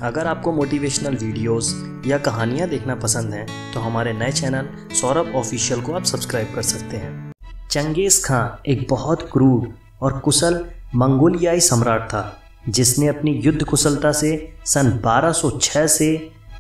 अगर आपको motivational videos या कहानियाँ देखना पसंद हैं तो हमारे नए चैनल सौरभ ऑफिशियल को आप सब्सक्राइब कर सकते हैं। चंगेज़ खां एक बहुत क्रूर और कुशल मंगोलियाई सम्राट था जिसने अपनी युद्ध कुशलता से सन 1206 से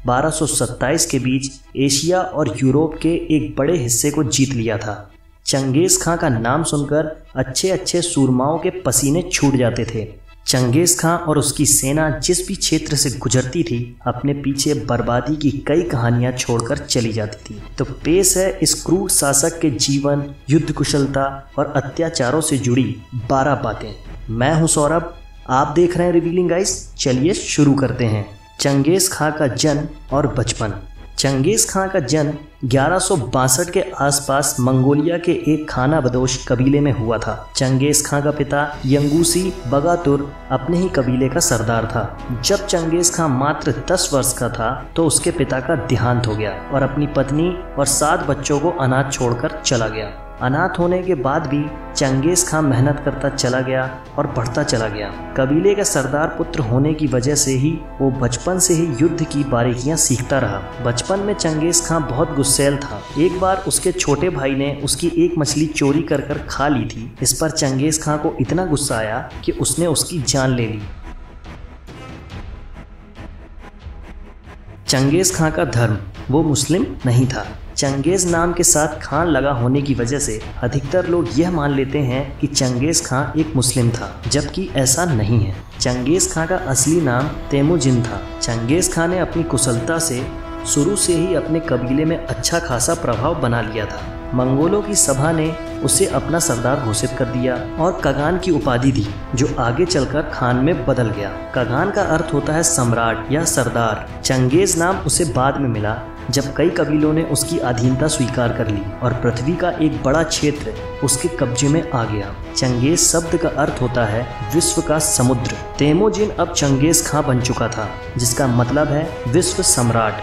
1227 के बीच एशिया और यूरोप के एक बड़े हिस्से को जीत लिया था। चंगेज़ खां का नाम सुनकर अच्छे अच्छे सूरमाओं के पसीने छूट जाते थे। चंगेज़ खां और उसकी सेना जिस भी क्षेत्र से गुजरती थी अपने पीछे बर्बादी की कई कहानियां छोड़कर चली जाती थी। तो पेश है इस क्रूर शासक के जीवन, युद्ध कुशलता और अत्याचारों से जुड़ी 12 बातें। मैं हूं सौरभ, आप देख रहे हैं रिवीलिंग गाइस। चलिए शुरू करते हैं। चंगेज़ खां का जन्म और बचपन। चंगेज़ खां का जन्म 1162 के आसपास मंगोलिया के एक खानाबदोश कबीले में हुआ था। चंगेज़ खां का पिता यंगूसी बगातुर अपने ही कबीले का सरदार था। जब चंगेज़ खां मात्र 10 वर्ष का था तो उसके पिता का देहांत हो गया और अपनी पत्नी और 7 बच्चों को अनाथ छोड़कर चला गया। अनाथ होने के बाद भी चंगेज़ खां मेहनत करता चला गया और बढ़ता चला गया। कबीले का सरदार पुत्र होने की वजह से ही वो बचपन से ही युद्ध की बारीकियां सीखता रहा। बचपन में चंगेज़ खां बहुत गुस्सैल था। एक बार उसके छोटे भाई ने उसकी एक मछली चोरी कर खा ली थी। इस पर चंगेज़ खां को इतना गुस्सा आया कि उसने उसकी जान ले ली। चंगेज़ खां का धर्म, वो मुस्लिम नहीं था। चंगेज़ नाम के साथ खान लगा होने की वजह से अधिकतर लोग यह मान लेते हैं कि चंगेज़ खां एक मुस्लिम था, जबकि ऐसा नहीं है। चंगेज़ खां का असली नाम तेमुजिन था। चंगेज़ खां ने अपनी कुशलता से शुरू से ही अपने कबीले में अच्छा खासा प्रभाव बना लिया था। मंगोलों की सभा ने उसे अपना सरदार घोषित कर दिया और कगान की उपाधि दी, जो आगे चलकर खान में बदल गया। कगान का अर्थ होता है सम्राट या सरदार। चंगेज़ नाम उसे बाद में मिला जब कई कबीलों ने उसकी अधीनता स्वीकार कर ली और पृथ्वी का एक बड़ा क्षेत्र उसके कब्जे में आ गया। चंगेज़ शब्द का अर्थ होता है विश्व का समुद्र। तेमुजिन अब चंगेज़ खां बन चुका था, जिसका मतलब है विश्व सम्राट।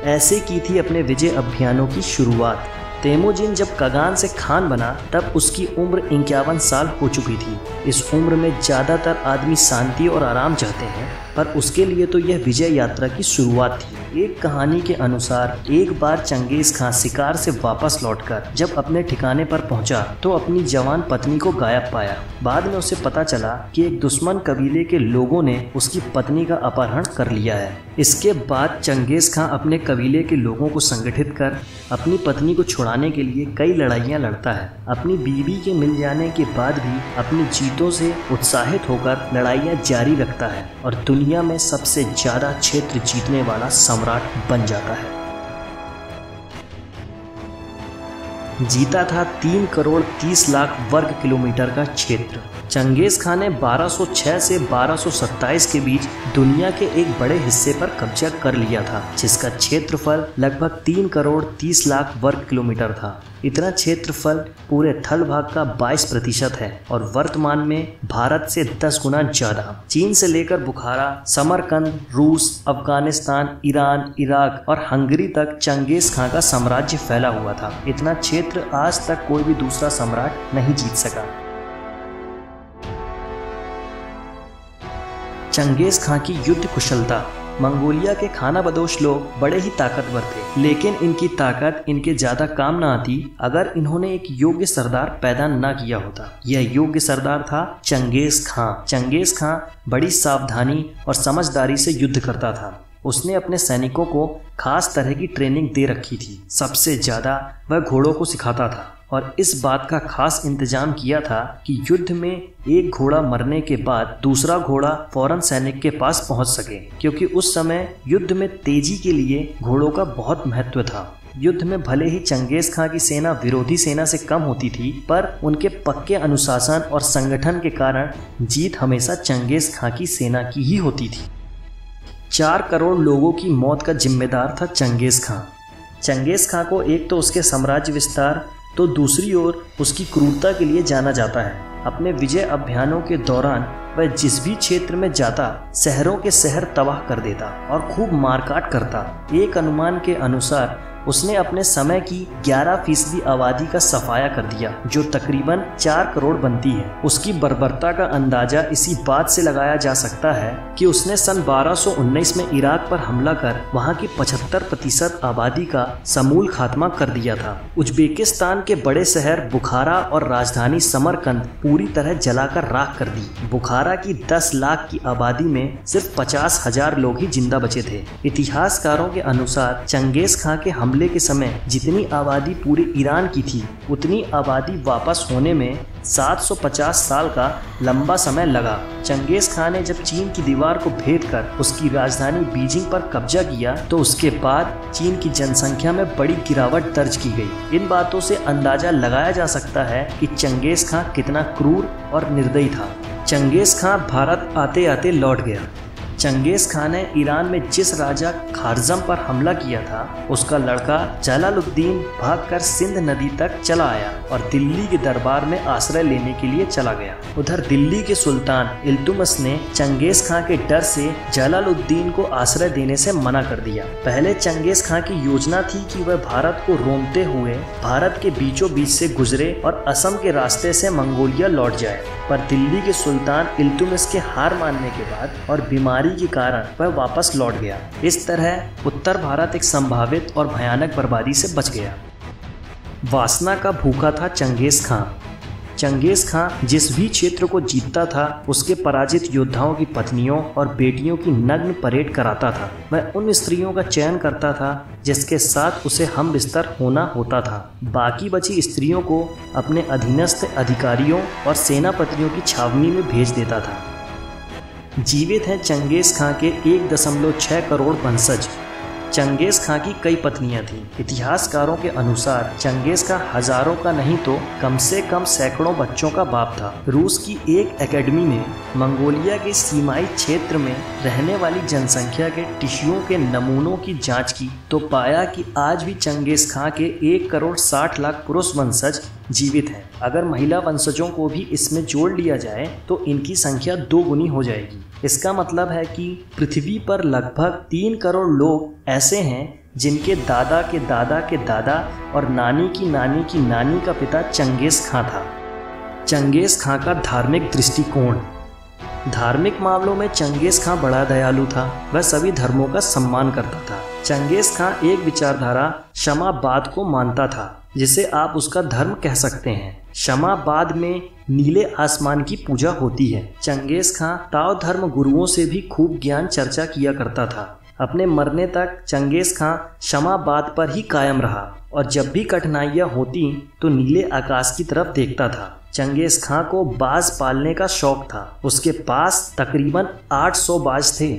ऐसे की थी अपने विजय अभियानों की शुरुआत। तेमुजिन जब कगान से खान बना तब उसकी उम्र 51 साल हो चुकी थी। इस उम्र में ज़्यादातर आदमी शांति और आराम चाहते हैं, पर उसके लिए तो यह विजय यात्रा की शुरुआत थी। एक कहानी के अनुसार एक बार चंगेज़ खां शिकार से वापस लौटकर जब अपने ठिकाने पर पहुंचा तो अपनी जवान पत्नी को गायब पाया। बाद में उसे पता चला कि एक दुश्मन कबीले के लोगों ने उसकी पत्नी का अपहरण कर लिया है। इसके बाद चंगेज़ खां अपने कबीले के लोगों को संगठित कर अपनी पत्नी को छुड़ाने के लिए कई लड़ाइयाँ लड़ता है। अपनी बीवी के मिल जाने के बाद भी अपनी जीतों से उत्साहित होकर लड़ाइयाँ जारी रखता है और दुनिया में सबसे ज़्यादा क्षेत्र जीतने वाला सम्राट बन जाता है। जीता था 3 करोड़ 30 लाख वर्ग किलोमीटर का क्षेत्र। चंगेज़ खां ने 1206 से 1227 के बीच दुनिया के एक बड़े हिस्से पर कब्जा कर लिया था, जिसका क्षेत्रफल लगभग 3 करोड़ 30 लाख वर्ग किलोमीटर था। इतना क्षेत्रफल पूरे थल भाग का 22% है और वर्तमान में भारत से 10 गुना ज़्यादा। चीन से लेकर बुखारा, समरकंद, रूस, अफगानिस्तान, ईरान, इराक और हंगरी तक चंगेज़ खां का साम्राज्य फैला हुआ था। इतना क्षेत्र आज तक कोई भी दूसरा सम्राट नहीं जीत सका। चंगेज़ खां की युद्ध कुशलता। मंगोलिया के खानाबदोश लोग बड़े ही ताकतवर थे, लेकिन इनकी ताकत इनके ज़्यादा काम न आती अगर इन्होंने एक योग्य सरदार पैदा न किया होता। यह योग्य सरदार था चंगेज़ खां। चंगेज़ खां बड़ी सावधानी और समझदारी से युद्ध करता था। उसने अपने सैनिकों को खास तरह की ट्रेनिंग दे रखी थी। सबसे ज़्यादा वह घोड़ों को सिखाता था और इस बात का खास इंतजाम किया था कि युद्ध में एक घोड़ा मरने के बाद दूसरा घोड़ा फौरन सैनिक के पास पहुंच सके, क्योंकि उस समय युद्ध में तेजी के लिए घोड़ों का बहुत महत्व था। युद्ध में भले ही चंगेज़ खां की सेना विरोधी सेना से कम होती थी, पर उनके पक्के अनुशासन और संगठन के कारण जीत हमेशा चंगेज़ खां की सेना की ही होती थी। 4 करोड़ लोगों की मौत का जिम्मेदार था चंगेज़ खां। चंगेज़ खां को एक तो उसके साम्राज्य विस्तार तो दूसरी ओर उसकी क्रूरता के लिए जाना जाता है। अपने विजय अभियानों के दौरान वह जिस भी क्षेत्र में जाता शहरों के शहर तबाह कर देता और खूब मारकाट करता। एक अनुमान के अनुसार उसने अपने समय की 11% आबादी का सफाया कर दिया, जो तकरीबन 4 करोड़ बनती है। उसकी बर्बरता का अंदाजा इसी बात से लगाया जा सकता है कि उसने सन 1219 में इराक पर हमला कर वहां की 75% आबादी का समूल खात्मा कर दिया था। उज्बेकिस्तान के बड़े शहर बुखारा और राजधानी समरकंद पूरी तरह जलाकर राख कर दी। बुखारा की 10 लाख की आबादी में सिर्फ 50,000 लोग ही जिंदा बचे थे। इतिहासकारों के अनुसार चंगेज खां के हमले के समय जितनी आबादी पूरे ईरान की थी, उतनी आबादी वापस होने में 750 साल का लंबा समय लगा। चंगेज खां ने जब चीन की दीवार को भेद कर उसकी राजधानी बीजिंग पर कब्जा किया तो उसके बाद चीन की जनसंख्या में बड़ी गिरावट दर्ज की गई। इन बातों से अंदाजा लगाया जा सकता है कि चंगेज खां कितना क्रूर और निर्दयी था। चंगेज खां भारत आते आते लौट गया। चंगेज खां ने ईरान में जिस राजा खारजम पर हमला किया था, उसका लड़का जलालुद्दीन भागकर सिंध नदी तक चला आया और दिल्ली के दरबार में आश्रय लेने के लिए चला गया। उधर दिल्ली के सुल्तान इल्तुतमिश ने चंगेज खां के डर से जलालुद्दीन को आश्रय देने से मना कर दिया। पहले चंगेज खां की योजना थी कि वह भारत को रोमते हुए भारत के बीचों बीच से गुजरे और असम के रास्ते से मंगोलिया लौट जाए, पर दिल्ली के सुल्तान इल्तुतमिश के हार मानने के बाद और बीमारी के कारण वह वापस लौट गया। इस तरह उत्तर भारत एक संभावित और भयानक बर्बादी से बच गया। वासना का भूखा था चंगेज खां। चंगेज खां जिस भी क्षेत्र को जीतता था, उसके पराजित योद्धाओं की पत्नियों और बेटियों की नग्न परेड कराता था। वह उन स्त्रियों का चयन करता था जिसके साथ उसे हम बिस्तर होना होता था। बाकी बची स्त्रियों को अपने अधीनस्थ अधिकारियों और सेनापतियों की छावनी में भेज देता था। जीवित हैं चंगेज खां के 1.6 करोड़ वंशज। चंगेज खां की कई पत्नियां थीं। इतिहासकारों के अनुसार चंगेज खां हजारों का नहीं तो कम से कम सैकड़ों बच्चों का बाप था। रूस की एक एकेडमी ने मंगोलिया के सीमाई क्षेत्र में रहने वाली जनसंख्या के टिश्यूओं के नमूनों की जांच की तो पाया कि आज भी चंगेज खां के 1 करोड़ 60 लाख पुरुष वंशज जीवित हैं। अगर महिला वंशजों को भी इसमें जोड़ लिया जाए तो इनकी संख्या 2 गुनी हो जाएगी। इसका मतलब है कि पृथ्वी पर लगभग 3 करोड़ लोग ऐसे हैं जिनके दादा के दादा के दादा और नानी की नानी की नानी का पिता चंगेज खां था। चंगेज खां का धार्मिक दृष्टिकोण। धार्मिक मामलों में चंगेज खां बड़ा दयालु था। वह सभी धर्मों का सम्मान करता था। चंगेज खां एक विचारधारा क्षमाबाद को मानता था, जिसे आप उसका धर्म कह सकते हैं। क्षमाबाद में नीले आसमान की पूजा होती है। चंगेज खां ताओ धर्म गुरुओं से भी खूब ज्ञान चर्चा किया करता था। अपने मरने तक चंगेज खां क्षमाबाद पर ही कायम रहा और जब भी कठिनाइयां होती तो नीले आकाश की तरफ देखता था। चंगेज खां को बाज पालने का शौक था। उसके पास तकरीबन 800 बाज थे।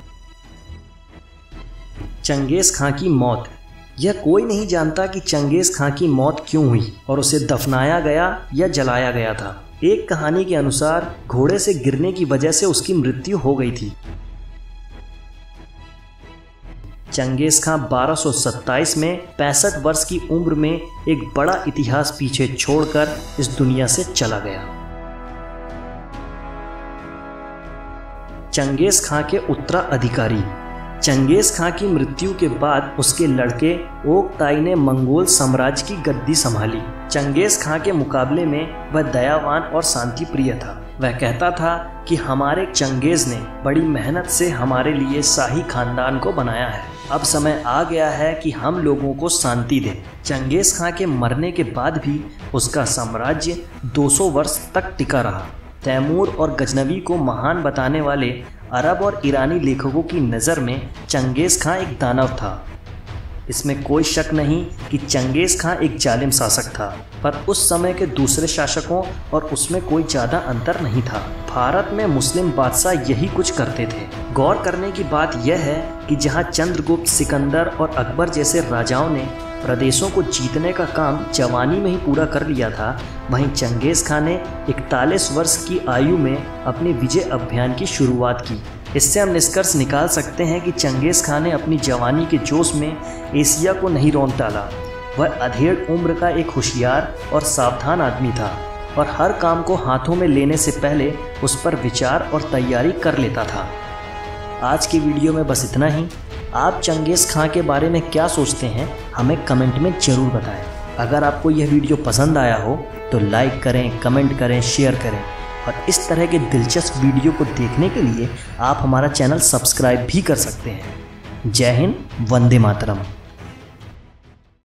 चंगेज खां की मौत। यह कोई नहीं जानता कि चंगेज खां की मौत क्यों हुई और उसे दफनाया गया या जलाया गया था। एक कहानी के अनुसार घोड़े से गिरने की वजह से उसकी मृत्यु हो गई थी। चंगेज खां 1227 में 65 वर्ष की उम्र में एक बड़ा इतिहास पीछे छोड़कर इस दुनिया से चला गया। चंगेज खां के उत्तराधिकारी। चंगेज खां की मृत्यु के बाद उसके लड़के ओकताई ने मंगोल साम्राज्य की गद्दी संभाली। चंगेज खां के मुकाबले में वह दयावान और शांति प्रिय था। वह कहता था कि हमारे चंगेज ने बड़ी मेहनत से हमारे लिए शाही खानदान को बनाया है। अब समय आ गया है कि हम लोगों को शांति दें। चंगेज खां के मरने के बाद भी उसका साम्राज्य 200 वर्ष तक टिका रहा। तैमूर और गजनवी को महान बताने वाले अरब और ईरानी लेखकों की नज़र में चंगेज खां एक दानव था। इसमें कोई शक नहीं कि चंगेज खां एक जालिम शासक था, पर उस समय के दूसरे शासकों और उसमें कोई ज़्यादा अंतर नहीं था। भारत में मुस्लिम बादशाह यही कुछ करते थे। गौर करने की बात यह है कि जहां चंद्रगुप्त, सिकंदर और अकबर जैसे राजाओं ने प्रदेशों को जीतने का काम जवानी में ही पूरा कर लिया था, वहीं चंगेज खां ने 41 वर्ष की आयु में अपने विजय अभियान की शुरुआत की। इससे हम निष्कर्ष निकाल सकते हैं कि चंगेज खां ने अपनी जवानी के जोश में एशिया को नहीं रौंद डाला। वह अधेड़ उम्र का एक होशियार और सावधान आदमी था और हर काम को हाथों में लेने से पहले उस पर विचार और तैयारी कर लेता था। आज की वीडियो में बस इतना ही। आप चंगेज़ खां के बारे में क्या सोचते हैं हमें कमेंट में ज़रूर बताएं। अगर आपको यह वीडियो पसंद आया हो तो लाइक करें, कमेंट करें, शेयर करें और इस तरह के दिलचस्प वीडियो को देखने के लिए आप हमारा चैनल सब्सक्राइब भी कर सकते हैं। जय हिंद, वंदे मातरम।